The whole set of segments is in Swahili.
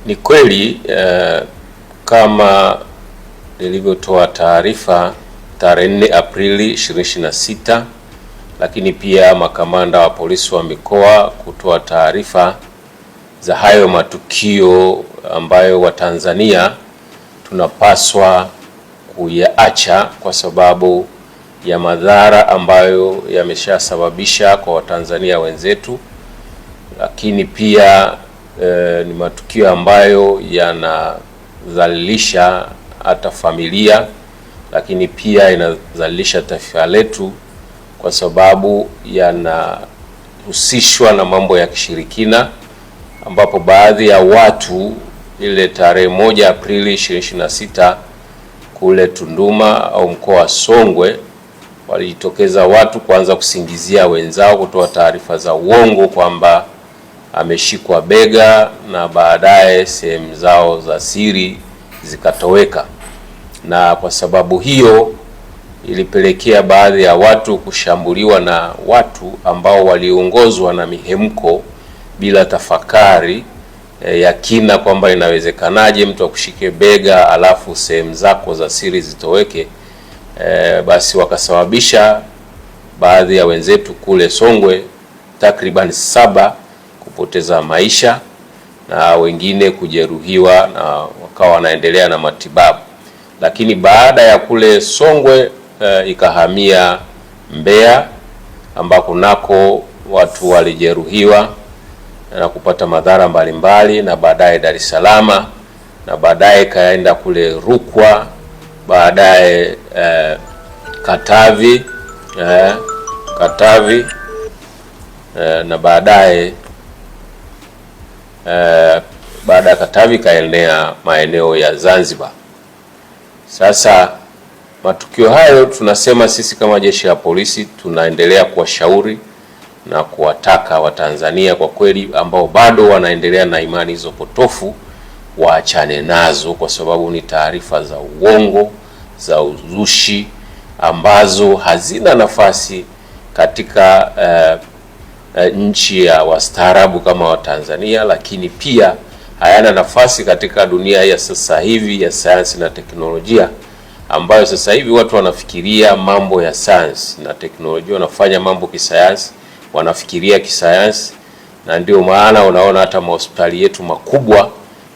Ni kweli kama nilivyotoa taarifa tarehe 4 Aprili 2026, lakini pia makamanda wa polisi wa mikoa kutoa taarifa za hayo matukio ambayo Watanzania tunapaswa kuyaacha kwa sababu ya madhara ambayo yameshasababisha kwa Watanzania wenzetu, lakini pia ni matukio ambayo yanadhalilisha hata familia, lakini pia inadhalilisha taifa letu kwa sababu yanahusishwa na mambo ya kishirikina, ambapo baadhi ya watu ile tarehe 1 Aprili 2026 kule Tunduma au mkoa wa Songwe walijitokeza watu kuanza kusingizia wenzao, kutoa taarifa za uongo kwamba ameshikwa bega na baadaye sehemu zao za siri zikatoweka, na kwa sababu hiyo ilipelekea baadhi ya watu kushambuliwa na watu ambao waliongozwa na mihemko bila tafakari ya kina kwamba inawezekanaje mtu akushike bega alafu sehemu zako za siri zitoweke. Basi wakasababisha baadhi ya wenzetu kule Songwe takriban 7 kupoteza maisha na wengine kujeruhiwa na wakawa wanaendelea na matibabu. Lakini baada ya kule Songwe ikahamia Mbeya ambako nako watu walijeruhiwa na kupata madhara mbalimbali, na baadaye Dar es Salaam, na baadaye kaenda kule Rukwa, baadaye Katavi, na baadaye baada ya Katavi kaenea maeneo ya Zanzibar. Sasa matukio hayo tunasema sisi kama jeshi la polisi tunaendelea kuwashauri na kuwataka Watanzania kwa kweli ambao bado wanaendelea na imani hizo potofu waachane nazo, kwa sababu ni taarifa za uongo, za uzushi ambazo hazina nafasi katika nchi ya wastaarabu kama Watanzania, lakini pia hayana nafasi katika dunia ya sasa hivi ya sayansi na teknolojia, ambayo sasa hivi watu wanafikiria mambo ya sayansi na teknolojia, wanafanya mambo kisayansi, wanafikiria kisayansi, na ndio maana unaona hata mahospitali yetu makubwa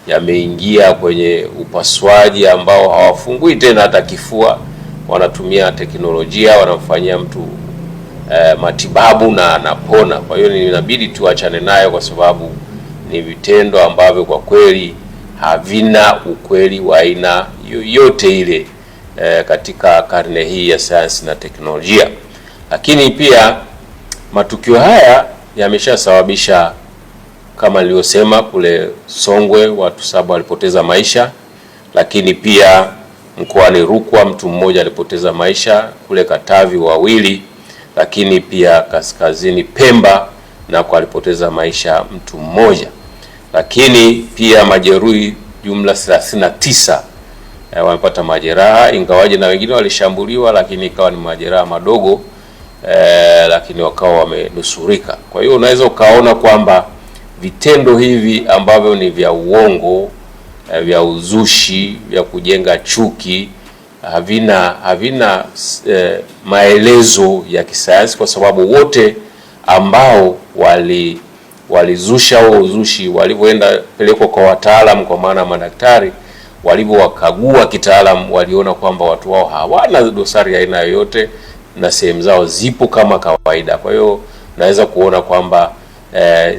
yameingia kwenye upasuaji ambao hawafungui tena hata kifua, wanatumia teknolojia, wanamfanyia mtu matibabu na anapona. Kwa hiyo inabidi tuachane nayo kwa sababu ni vitendo ambavyo kwa kweli havina ukweli wa aina yoyote ile katika karne hii ya sayansi na teknolojia. Lakini pia matukio haya yameshasababisha kama nilivyosema kule Songwe watu 7 walipoteza maisha, lakini pia mkoani Rukwa mtu mmoja alipoteza maisha, kule Katavi 2, lakini pia kaskazini Pemba nako alipoteza maisha mtu mmoja, lakini pia majeruhi jumla 39 wamepata majeraha, ingawaje na wengine walishambuliwa, lakini ikawa ni majeraha madogo, lakini wakawa wamenusurika. Kwa hiyo unaweza ukaona kwamba vitendo hivi ambavyo ni vya uongo, vya uzushi, vya kujenga chuki havina maelezo ya kisayansi, kwa sababu wote ambao walizusha huo uzushi walivyoenda pelekwa kwa wataalamu, kwa maana madaktari walivyowakagua kitaalamu, waliona kwamba watu wao hawana dosari ya aina yoyote na sehemu zao zipo kama kawaida. Kwa hiyo naweza kuona kwamba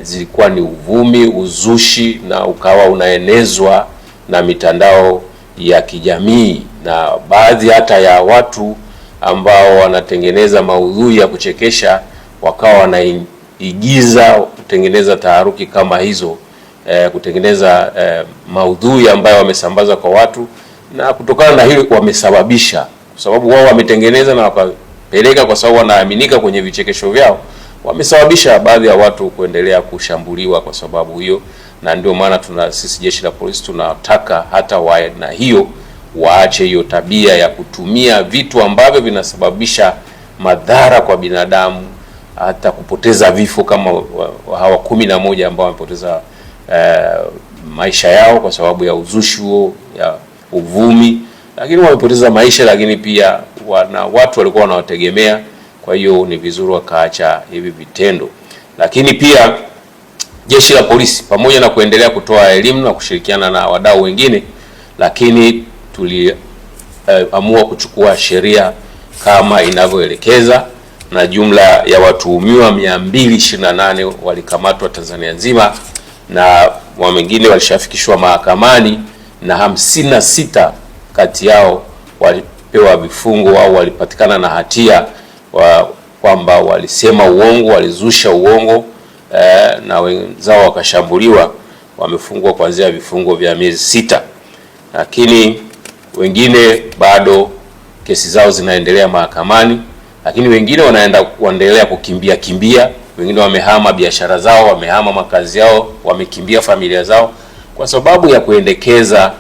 zilikuwa ni uvumi, uzushi, na ukawa unaenezwa na mitandao ya kijamii na baadhi hata ya watu ambao wanatengeneza maudhui ya kuchekesha wakawa wanaigiza kutengeneza taharuki kama hizo, kutengeneza maudhui ambayo wamesambaza kwa watu, na kutokana na hiyo wamesababisha, kwa sababu wao wametengeneza na wakapeleka, kwa sababu wanaaminika kwenye vichekesho vyao, wamesababisha baadhi ya watu kuendelea kushambuliwa kwa sababu hiyo. Na ndio maana sisi jeshi la polisi tunataka hata na hiyo waache hiyo tabia ya kutumia vitu ambavyo vinasababisha madhara kwa binadamu, hata kupoteza vifo kama hawa 11 ambao wamepoteza maisha yao kwa sababu ya uzushi huo, ya uvumi, lakini wamepoteza maisha, lakini pia watu walikuwa wanawategemea. Kwa hiyo ni vizuri wakaacha hivi vitendo. Lakini pia jeshi la polisi pamoja na kuendelea kutoa elimu na kushirikiana na wadau wengine, lakini tuliamua kuchukua sheria kama inavyoelekeza, na jumla ya watuhumiwa 228 walikamatwa Tanzania nzima, na wengine walishafikishwa mahakamani, na 56 kati yao walipewa vifungo au walipatikana na hatia kwamba walisema uongo, walizusha uongo, na wenzao wakashambuliwa, wamefungwa kuanzia vifungo vya miezi 6. Lakini wengine bado kesi zao zinaendelea mahakamani, lakini wengine wanaendelea kukimbia, wengine wamehama biashara zao, wamehama makazi yao, wamekimbia familia zao kwa sababu ya kuendekeza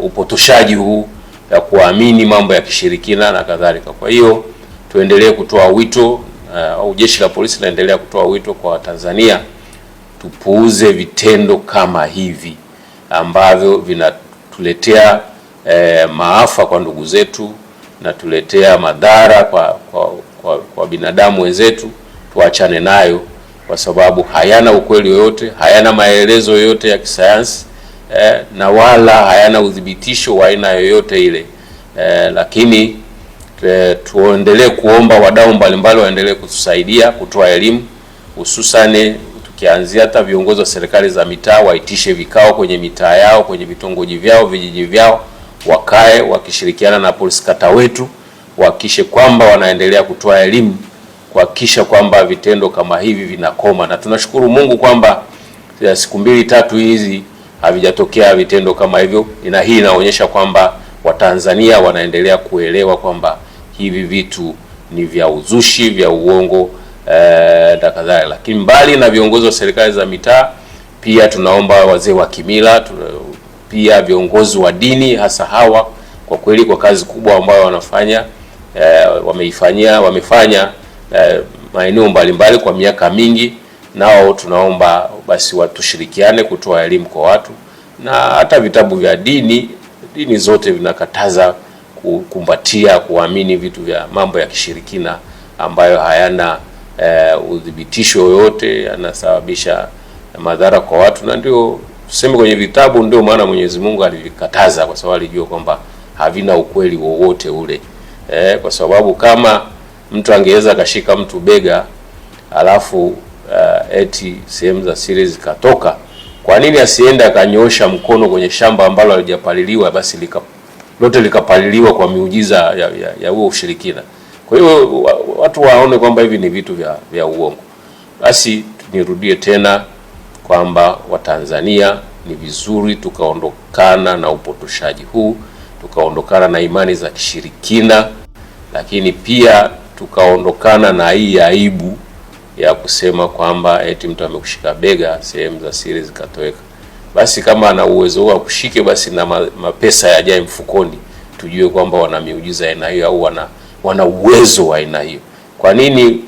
upotoshaji huu ya kuamini mambo ya kishirikina na kadhalika. Kwa hiyo tuendelee kutoa wito, au jeshi la polisi linaendelea kutoa wito kwa Tanzania, tupuuze vitendo kama hivi ambavyo vinatuletea maafa kwa ndugu zetu na tuletea madhara kwa binadamu wenzetu. Tuachane nayo kwa sababu hayana ukweli yoyote, hayana maelezo yoyote ya kisayansi, na wala hayana udhibitisho wa aina yoyote ile. Lakini tuendelee kuomba wadau mbalimbali waendelee kutusaidia kutoa elimu, hususani tukianzia hata viongozi wa serikali za mitaa waitishe vikao kwenye mitaa yao, kwenye vitongoji vyao, vijiji vyao, wakae wakishirikiana na polisi kata wetu, wahakikishe kwamba wanaendelea kutoa elimu, kuhakikisha kwamba vitendo kama hivi vinakoma. Na tunashukuru Mungu kwamba siku 2-3 hizi havijatokea vitendo kama hivyo, na hii inaonyesha kwamba Watanzania wanaendelea kuelewa kwamba hivi vitu ni vya uzushi, vya uongo na kadhalika. Lakini mbali na viongozi wa serikali za mitaa, pia tunaomba wazee wa kimila, pia viongozi wa dini, hasa hawa kwa kweli kwa kazi kubwa ambayo wanafanya, wamefanya maeneo mbalimbali kwa miaka mingi, nao tunaomba basi watushirikiane kutoa elimu kwa watu. Na hata vitabu vya dini zote vinakataza kukumbatia, kuamini vitu vya mambo ya kishirikina ambayo hayana udhibitisho yoyote, yanasababisha madhara kwa watu. Na ndio tuseme kwenye vitabu, ndio maana Mwenyezi Mungu alivikataza, kwa sababu alijua kwamba havina ukweli wowote ule. Kwa sababu kama mtu angeweza kashika mtu bega alafu eti sehemu za siri zikatoka, kwa nini asiende akanyosha mkono kwenye shamba ambalo halijapaliliwa, basi lote likapaliliwa kwa miujiza ya huo ushirikina? Kwa hiyo watu waone kwamba hivi ni vitu vya uongo. Basi nirudie tena kwamba Watanzania ni vizuri tukaondokana na upotoshaji huu, tukaondokana na imani za kishirikina, lakini pia tukaondokana na hii aibu ya kusema kwamba eti mtu amekushika bega sehemu za siri zikatoweka. Basi kama ana uwezo wa kushike, basi na mapesa yajae mfukoni, tujue kwamba wana miujiza aina hiyo au wana uwezo wa aina hiyo. Kwa nini?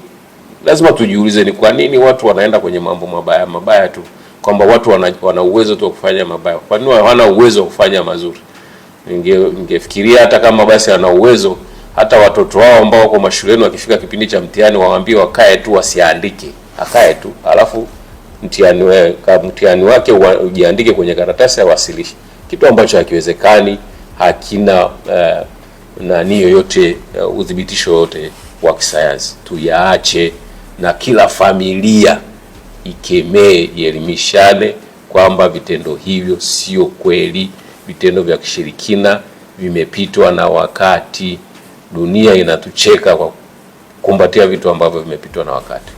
Lazima tujiulize, ni kwa nini watu wanaenda kwenye mambo mabaya tu, kwamba watu wana uwezo tu wa kufanya mabaya? Kwa nini hawana uwezo wa kufanya mazuri? Ningefikiria hata kama basi ana uwezo, hata watoto wao ambao wako mashuleni wakifika kipindi cha mtihani waambie wakae tu, wasiandike, akae tu, alafu mtihani wake ujiandike kwenye karatasi awasilishe, kitu ambacho hakiwezekani, hakina nani yoyote, udhibitisho yote wa kisayansi. Tuyaache, na kila familia ikemee, ielimishane kwamba vitendo hivyo sio kweli, vitendo vya kishirikina vimepitwa na wakati. Dunia inatucheka kwa kumbatia vitu ambavyo vimepitwa na wakati.